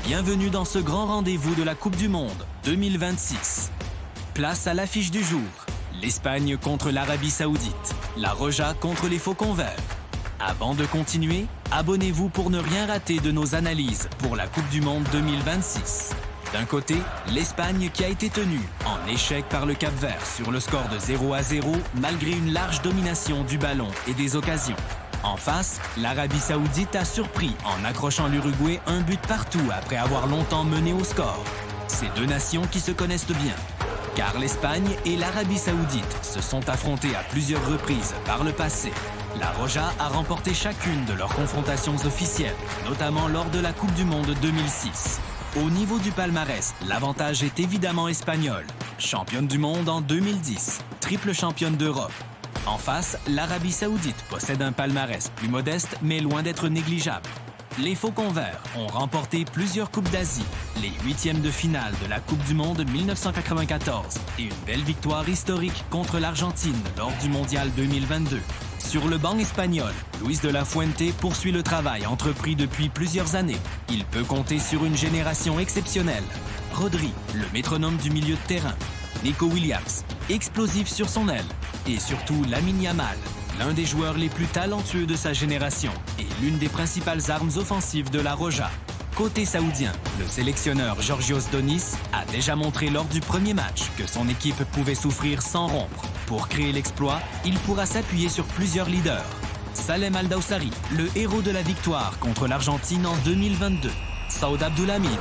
Bienvenue dans ce grand rendez-vous de la Coupe du Monde 2026. Place à l'affiche du jour. L'Espagne contre l'Arabie Saoudite. La Roja contre les Faucons Verts. Avant de continuer, abonnez-vous pour ne rien rater de nos analyses pour la Coupe du Monde 2026. D'un côté, l'Espagne qui a été tenue en échec par le Cap-Vert sur le score de 0-0 malgré une large domination du ballon et des occasions. En face, l'Arabie Saoudite a surpris en accrochant l'Uruguay un but partout après avoir longtemps mené au score. Ces deux nations qui se connaissent bien, car l'Espagne et l'Arabie Saoudite se sont affrontées à plusieurs reprises par le passé. La Roja a remporté chacune de leurs confrontations officielles, notamment lors de la Coupe du Monde 2006. Au niveau du palmarès, l'avantage est évidemment espagnol. Championne du monde en 2010, triple championne d'Europe. En face, l'Arabie Saoudite possède un palmarès plus modeste, mais loin d'être négligeable. Les Faucons Verts ont remporté plusieurs Coupes d'Asie, les huitièmes de finale de la Coupe du Monde 1994 et une belle victoire historique contre l'Argentine lors du Mondial 2022. Sur le banc espagnol, Luis de la Fuente poursuit le travail entrepris depuis plusieurs années. Il peut compter sur une génération exceptionnelle. Rodri, le métronome du milieu de terrain. Nico Williams, explosif sur son aile. Et surtout Lamine Yamal, l'un des joueurs les plus talentueux de sa génération et l'une des principales armes offensives de la Roja. Côté saoudien, le sélectionneur Georgios Donis a déjà montré lors du premier match que son équipe pouvait souffrir sans rompre. Pour créer l'exploit, il pourra s'appuyer sur plusieurs leaders. Salem Al Dawsari, le héros de la victoire contre l'Argentine en 2022. Saoud Abdoulhamid,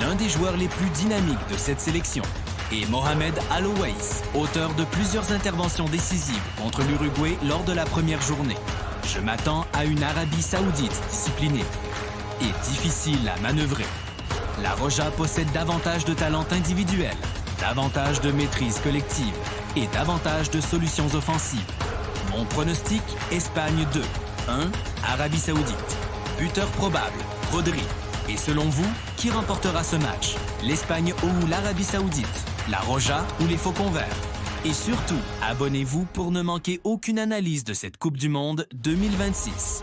l'un des joueurs les plus dynamiques de cette sélection. Et Mohamed Al-Owais, auteur de plusieurs interventions décisives contre l'Uruguay lors de la première journée. Je m'attends à une Arabie Saoudite disciplinée et difficile à manœuvrer. La Roja possède davantage de talent individuel, davantage de maîtrise collective et davantage de solutions offensives. Mon pronostic, Espagne 2, 1, Arabie Saoudite. Buteur probable, Rodri. Et selon vous, qui remportera ce match? L'Espagne ou l'Arabie Saoudite? La Roja ou les Faucons Verts? Et surtout, abonnez-vous pour ne manquer aucune analyse de cette Coupe du Monde 2026.